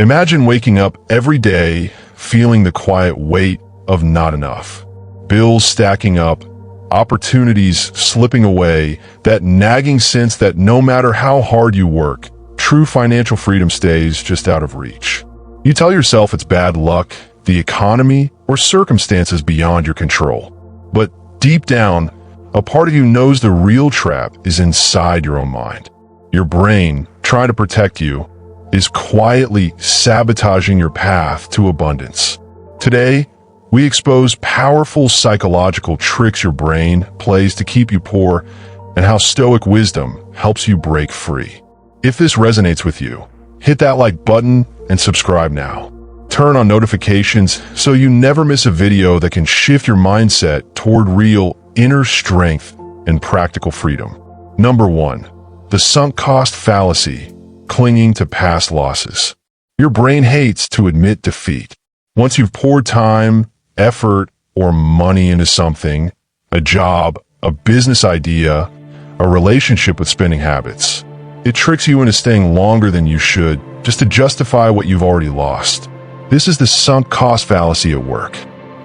Imagine waking up every day feeling the quiet weight of not enough. Bills stacking up, opportunities slipping away, that nagging sense that no matter how hard you work, true financial freedom stays just out of reach. You tell yourself it's bad luck, the economy, or circumstances beyond your control. But deep down, a part of you knows the real trap is inside your own mind. Your brain, trying to protect you, is quietly sabotaging your path to abundance. Today, we expose powerful psychological tricks your brain plays to keep you poor and how Stoic wisdom helps you break free. If this resonates with you, hit that like button and subscribe now. Turn on notifications so you never miss a video that can shift your mindset toward real inner strength and practical freedom. Number 1. The sunk cost fallacy, clinging to past losses. Your brain hates to admit defeat. Once you've poured time, effort, or money into something, a job, a business idea, a relationship with spending habits, it tricks you into staying longer than you should just to justify what you've already lost. This is the sunk cost fallacy at work.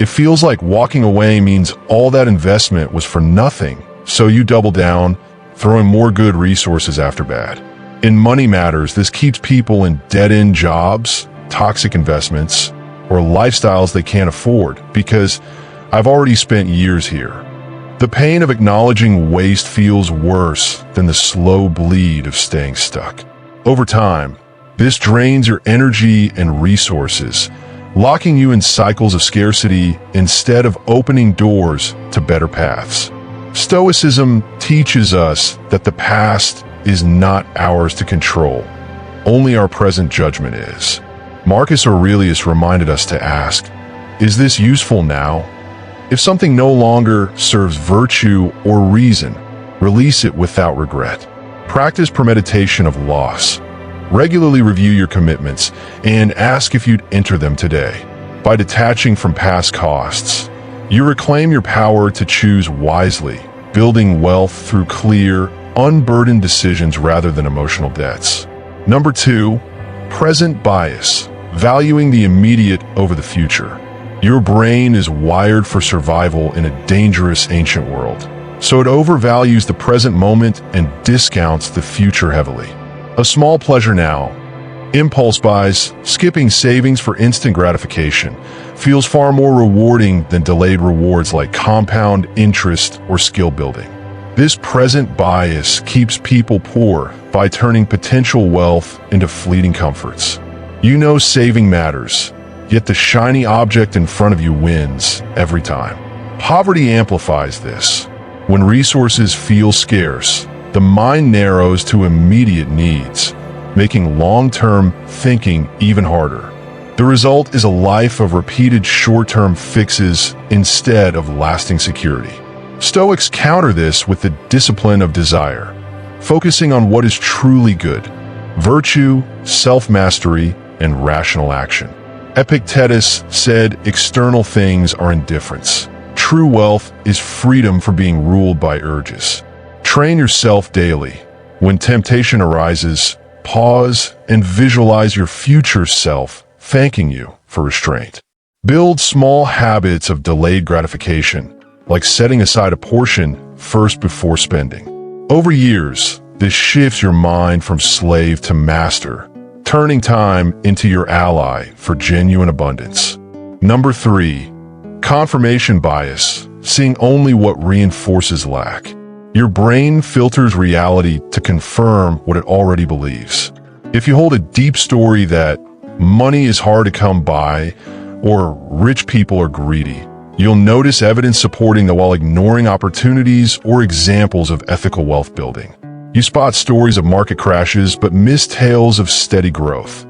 It feels like walking away means all that investment was for nothing, so you double down, throwing more good resources after bad. In money matters, this keeps people in dead-end jobs, toxic investments, or lifestyles they can't afford because I've already spent years here. The pain of acknowledging waste feels worse than the slow bleed of staying stuck. Over time, this drains your energy and resources, locking you in cycles of scarcity instead of opening doors to better paths. Stoicism teaches us that the past is not ours to control. Only our present judgment is. Marcus Aurelius reminded us to ask, is this useful now? If something no longer serves virtue or reason, release it without regret. Practice premeditation of loss. Regularly review your commitments and ask if you'd enter them today. By detaching from past costs, you reclaim your power to choose wisely, building wealth through clear, unburdened decisions rather than emotional debts. Number 2, present bias, valuing the immediate over the future. Your brain is wired for survival in a dangerous ancient world, so it overvalues the present moment and discounts the future heavily. A small pleasure now, impulse buys, skipping savings for instant gratification, feels far more rewarding than delayed rewards like compound interest or skill building. This present bias keeps people poor by turning potential wealth into fleeting comforts. You know saving matters, yet the shiny object in front of you wins every time. Poverty amplifies this. When resources feel scarce, the mind narrows to immediate needs, making long-term thinking even harder. The result is a life of repeated short-term fixes instead of lasting security. Stoics counter this with the discipline of desire, focusing on what is truly good: virtue, self-mastery, and rational action. Epictetus said external things are indifference. True wealth is freedom from being ruled by urges. Train yourself daily. When temptation arises, pause and visualize your future self thanking you for restraint. Build small habits of delayed gratification, like setting aside a portion first before spending. Over years, this shifts your mind from slave to master, turning time into your ally for genuine abundance. Number 3, confirmation bias, seeing only what reinforces lack. Your brain filters reality to confirm what it already believes. If you hold a deep story that money is hard to come by or rich people are greedy, you'll notice evidence supporting that while ignoring opportunities or examples of ethical wealth building. You spot stories of market crashes but miss tales of steady growth.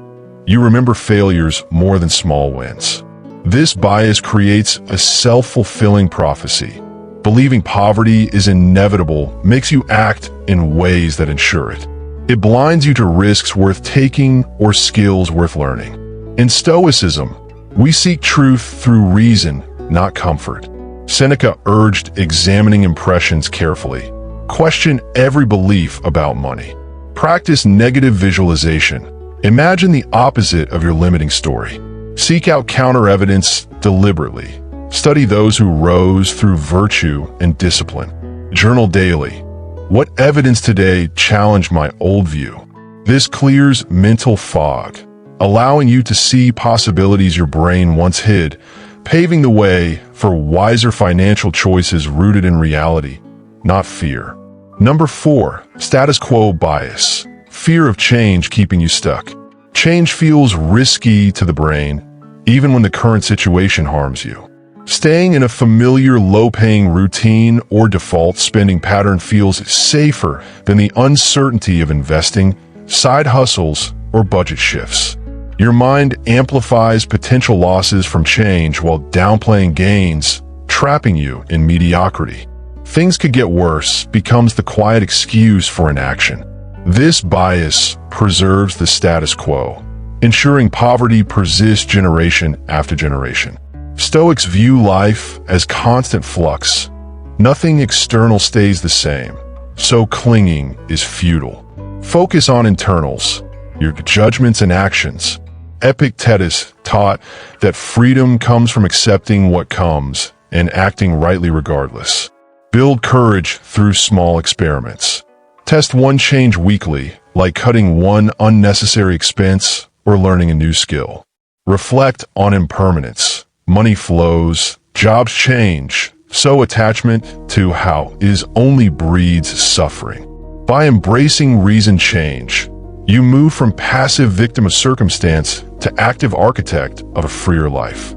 You remember failures more than small wins. This bias creates a self-fulfilling prophecy. Believing poverty is inevitable makes you act in ways that ensure it. It blinds you to risks worth taking or skills worth learning. In Stoicism, we seek truth through reason, not comfort. Seneca urged examining impressions carefully. Question every belief about money. Practice negative visualization, Imagine the opposite of your limiting story. Seek out counter-evidence deliberately. Study those who rose through virtue and discipline. Journal daily. What evidence today challenged my old view? This clears mental fog, allowing you to see possibilities your brain once hid, paving the way for wiser financial choices rooted in reality, not fear. Number 4, status quo bias. Fear of change keeping you stuck. Change feels risky to the brain, even when the current situation harms you. Staying in a familiar, low-paying routine or default spending pattern feels safer than the uncertainty of investing, side hustles, or budget shifts. Your mind amplifies potential losses from change while downplaying gains, trapping you in mediocrity. Things could get worse becomes the quiet excuse for inaction. This bias preserves the status quo, ensuring poverty persists generation after generation. Stoics view life as constant flux. Nothing external stays the same, so clinging is futile. Focus on internals, your judgments and actions. Epictetus taught that freedom comes from accepting what comes and acting rightly regardless. Build courage through small experiments. Test one change weekly, like cutting one unnecessary expense or learning a new skill. Reflect on impermanence. Money flows, jobs change, so attachment to how is only breeds suffering. By embracing reasoned change, you move from passive victim of circumstance to active architect of a freer life.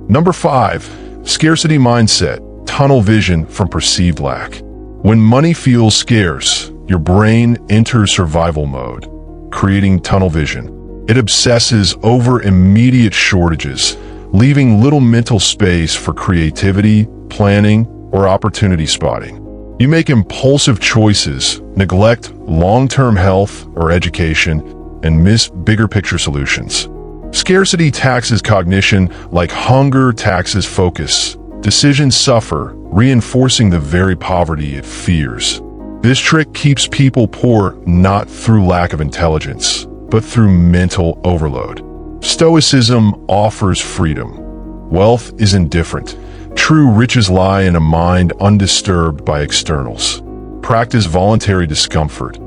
Number 5, scarcity mindset, tunnel vision from perceived lack. When money feels scarce, your brain enters survival mode, creating tunnel vision. It obsesses over immediate shortages, leaving little mental space for creativity, planning, or opportunity spotting. You make impulsive choices, neglect long-term health or education, and miss bigger picture solutions. Scarcity taxes cognition like hunger taxes focus. Decisions suffer, reinforcing the very poverty it fears. This trick keeps people poor not through lack of intelligence, but through mental overload. Stoicism offers freedom. Wealth is indifferent. True riches lie in a mind undisturbed by externals. Practice voluntary discomfort.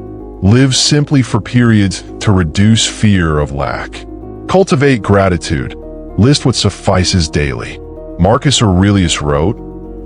Live simply for periods to reduce fear of lack. Cultivate gratitude. List what suffices daily. Marcus Aurelius wrote,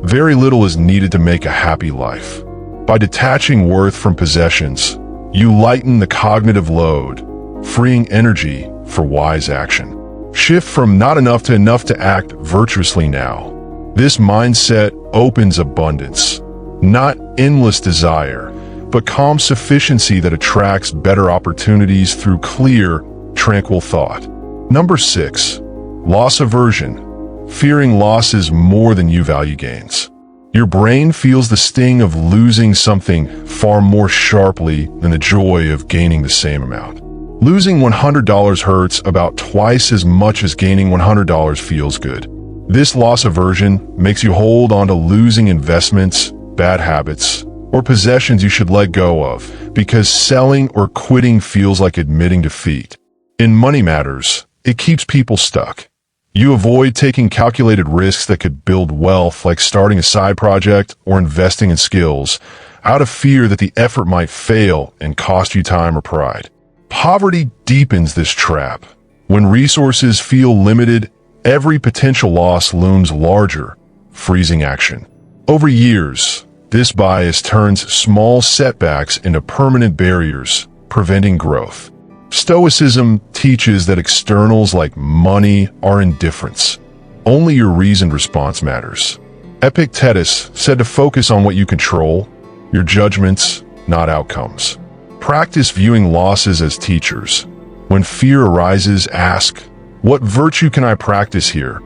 "Very little is needed to make a happy life." By detaching worth from possessions, you lighten the cognitive load, freeing energy for wise action. Shift from not enough to act virtuously now. This mindset opens abundance, not endless desire, but calm sufficiency that attracts better opportunities through clear, tranquil thought. Number 6, loss aversion. Fearing losses more than you value gains. Your brain feels the sting of losing something far more sharply than the joy of gaining the same amount. Losing $100 hurts about twice as much as gaining $100 feels good. This loss aversion makes you hold on to losing investments, bad habits, or possessions you should let go of, because selling or quitting feels like admitting defeat. In money matters, it keeps people stuck. You avoid taking calculated risks that could build wealth, like starting a side project or investing in skills, out of fear that the effort might fail and cost you time or pride. Poverty deepens this trap. When resources feel limited, every potential loss looms larger, freezing action. Over years, this bias turns small setbacks into permanent barriers, preventing growth. Stoicism teaches that externals like money are indifference. Only your reasoned response matters. Epictetus said to focus on what you control, your judgments, not outcomes. Practice viewing losses as teachers. When fear arises, ask, what virtue can I practice here?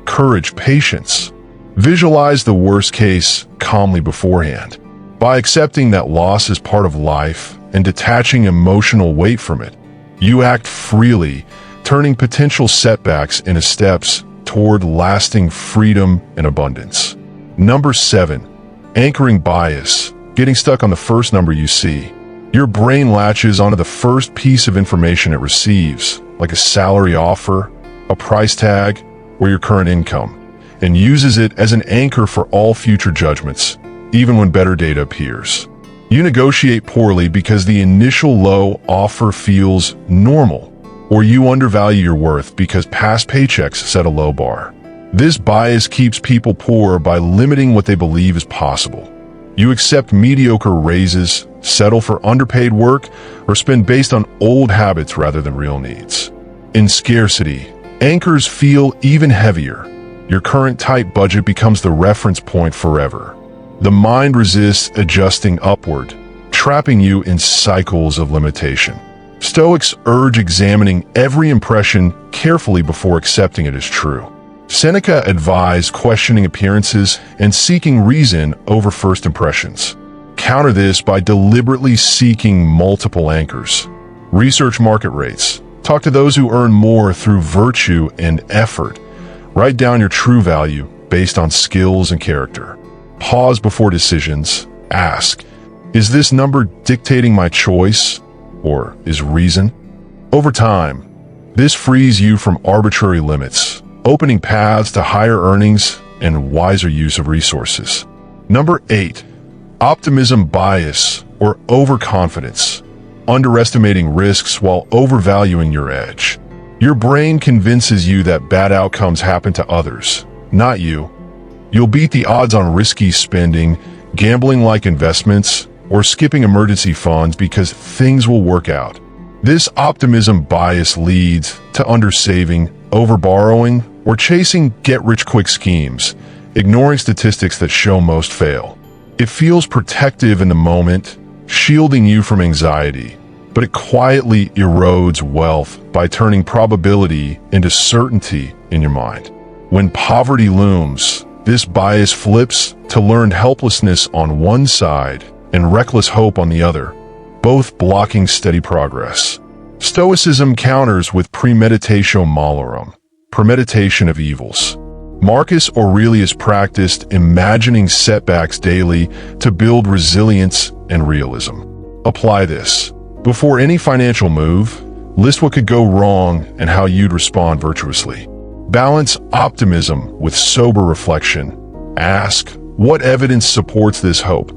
Courage, patience. Visualize the worst case calmly beforehand. By accepting that loss is part of life and detaching emotional weight from it, you act freely, turning potential setbacks into steps toward lasting freedom and abundance. Number 7, anchoring bias, getting stuck on the first number you see. Your brain latches onto the first piece of information it receives, like a salary offer, a price tag, or your current income, and uses it as an anchor for all future judgments, even when better data appears. You negotiate poorly because the initial low offer feels normal, or you undervalue your worth because past paychecks set a low bar. This bias keeps people poor by limiting what they believe is possible. You accept mediocre raises, settle for underpaid work, or spend based on old habits rather than real needs. In scarcity, anchors feel even heavier. Your current tight budget becomes the reference point forever. The mind resists adjusting upward, trapping you in cycles of limitation. Stoics urge examining every impression carefully before accepting it as true. Seneca advised questioning appearances and seeking reason over first impressions. Counter this by deliberately seeking multiple anchors. Research market rates. Talk to those who earn more through virtue and effort. Write down your true value based on skills and character. Pause before decisions. Ask, is this number dictating my choice, or is reason? Over time, this frees you from arbitrary limits, opening paths to higher earnings and wiser use of resources. Number 8, optimism bias or overconfidence, underestimating risks while overvaluing your edge. Your brain convinces you that bad outcomes happen to others, not you. You'll beat the odds on risky spending, gambling-like investments, or skipping emergency funds because things will work out. This optimism bias leads to undersaving, overborrowing, or chasing get-rich-quick schemes, ignoring statistics that show most fail. It feels protective in the moment, shielding you from anxiety, but it quietly erodes wealth by turning probability into certainty in your mind. When poverty looms, this bias flips to learned helplessness on one side and reckless hope on the other, both blocking steady progress. Stoicism counters with premeditatio malorum, premeditation of evils. Marcus Aurelius practiced imagining setbacks daily to build resilience and realism. Apply this. Before any financial move, list what could go wrong and how you'd respond virtuously. Balance optimism with sober reflection. Ask, what evidence supports this hope,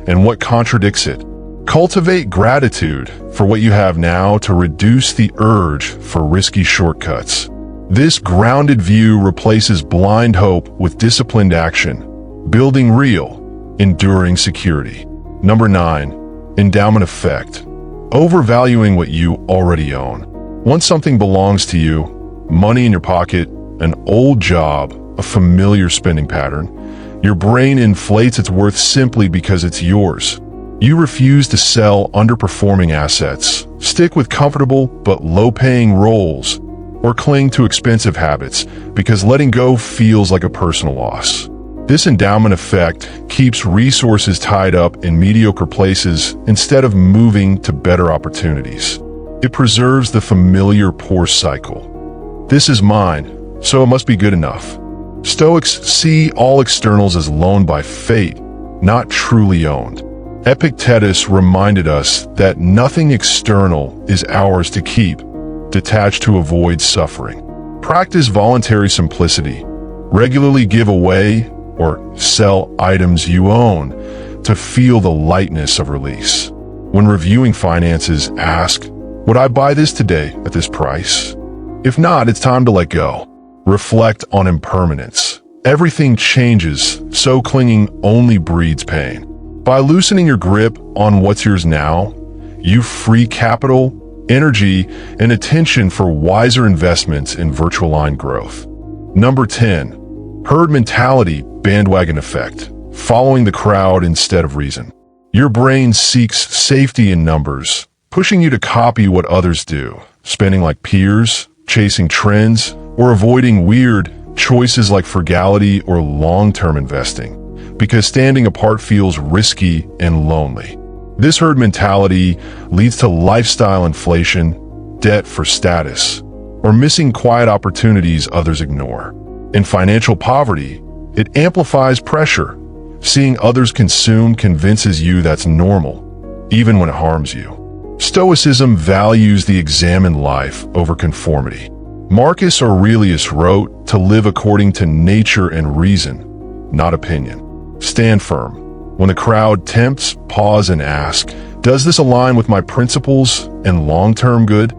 and what contradicts it? Cultivate gratitude for what you have now to reduce the urge for risky shortcuts. This grounded view replaces blind hope with disciplined action, building real, enduring security. Number 9, endowment effect. Overvaluing what you already own. Once something belongs to you, money in your pocket, an old job, a familiar spending pattern, your brain inflates its worth simply because it's yours. You refuse to sell underperforming assets, stick with comfortable but low-paying roles, or cling to expensive habits because letting go feels like a personal loss. This endowment effect keeps resources tied up in mediocre places instead of moving to better opportunities. It preserves the familiar poor cycle. This is mine, so it must be good enough. Stoics see all externals as loaned by fate, not truly owned. Epictetus reminded us that nothing external is ours to keep, detached to avoid suffering. Practice voluntary simplicity. Regularly give away or sell items you own to feel the lightness of release. When reviewing finances, ask, would I buy this today at this price? If not, it's time to let go. Reflect on impermanence. Everything changes, so clinging only breeds pain. By loosening your grip on what's yours now, you free capital, energy, and attention for wiser investments in virtual line growth. Number 10, herd mentality bandwagon effect, following the crowd instead of reason. Your brain seeks safety in numbers, pushing you to copy what others do, spending like peers, chasing trends, or avoiding weird choices like frugality or long-term investing, because standing apart feels risky and lonely. This herd mentality leads to lifestyle inflation, debt for status, or missing quiet opportunities others ignore. In financial poverty, it amplifies pressure. Seeing others consume convinces you that's normal, even when it harms you. Stoicism values the examined life over conformity. Marcus Aurelius wrote to live according to nature and reason, not opinion. Stand firm. When the crowd tempts, pause and ask, does this align with my principles and long-term good?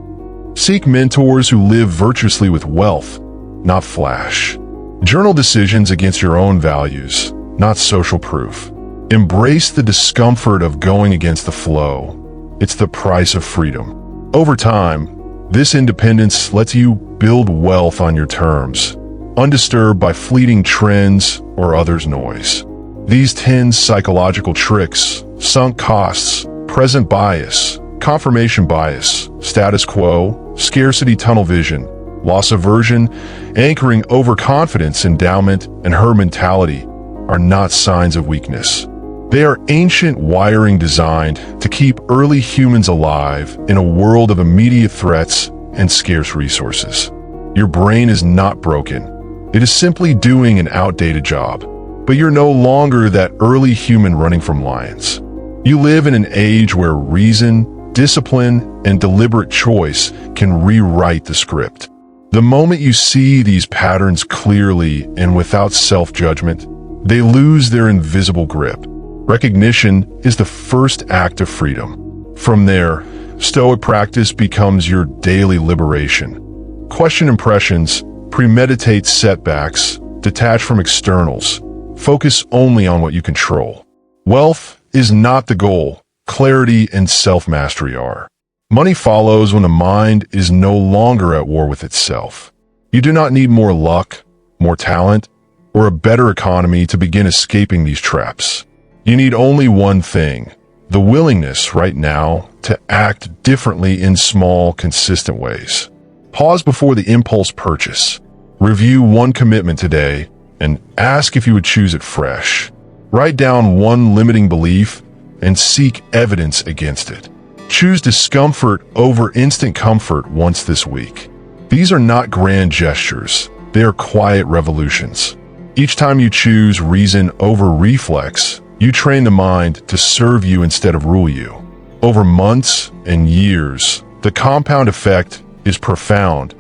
Seek mentors who live virtuously with wealth, not flash. Journal decisions against your own values, not social proof. Embrace the discomfort of going against the flow. It's the price of freedom. Over time, this independence lets you build wealth on your terms, undisturbed by fleeting trends or others' noise. These 10 psychological tricks, sunk costs, present bias, confirmation bias, status quo, scarcity tunnel vision, loss aversion, anchoring overconfidence, endowment, and herd mentality are not signs of weakness. They are ancient wiring designed to keep early humans alive in a world of immediate threats and scarce resources. Your brain is not broken. It is simply doing an outdated job. But you're no longer that early human running from lions. You live in an age where reason, discipline, and deliberate choice can rewrite the script. The moment you see these patterns clearly and without self-judgment, they lose their invisible grip. Recognition is the first act of freedom. From there, Stoic practice becomes your daily liberation. Question impressions, premeditate setbacks, detach from externals, focus only on what you control. Wealth is not the goal, clarity and self-mastery are. Money follows when the mind is no longer at war with itself. You do not need more luck, more talent, or a better economy to begin escaping these traps. You need only one thing, the willingness right now to act differently in small, consistent ways. Pause before the impulse purchase. Review one commitment today and ask if you would choose it fresh. Write down one limiting belief and seek evidence against it. Choose discomfort over instant comfort once this week. These are not grand gestures. They are quiet revolutions. Each time you choose reason over reflex, you train the mind to serve you instead of rule you. Over months and years, the compound effect is profound,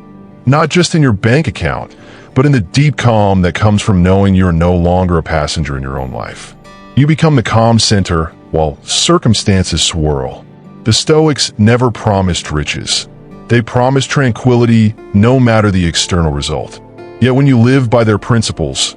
not just in your bank account, but in the deep calm that comes from knowing you're no longer a passenger in your own life. You become the calm center while circumstances swirl. The Stoics never promised riches. They promised tranquility no matter the external result. Yet when you live by their principles,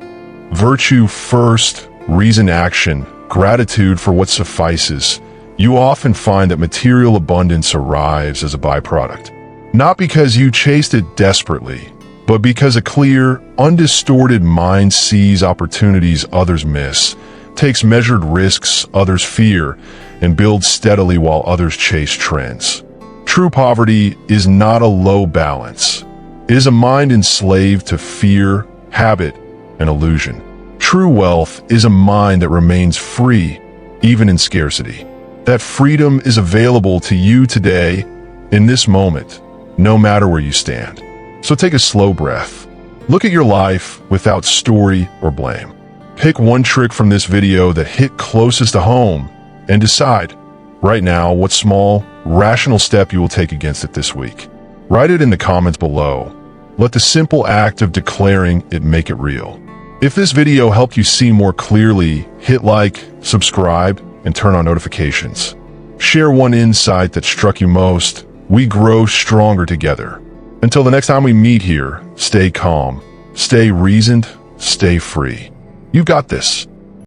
virtue first, reason action, gratitude for what suffices, you often find that material abundance arrives as a byproduct. Not because you chased it desperately, but because a clear, undistorted mind sees opportunities others miss, takes measured risks others fear, and builds steadily while others chase trends. True poverty is not a low balance. It is a mind enslaved to fear, habit, and illusion. True wealth is a mind that remains free, even in scarcity. That freedom is available to you today, in this moment, no matter where you stand. So take a slow breath. Look at your life without story or blame. Pick one trick from this video that hit closest to home and decide, right now, what small, rational step you will take against it this week. Write it in the comments below. Let the simple act of declaring it make it real. If this video helped you see more clearly, hit like, subscribe, and turn on notifications. Share one insight that struck you most. We grow stronger together. Until the next time we meet here, stay calm, stay reasoned, stay free. You've got this.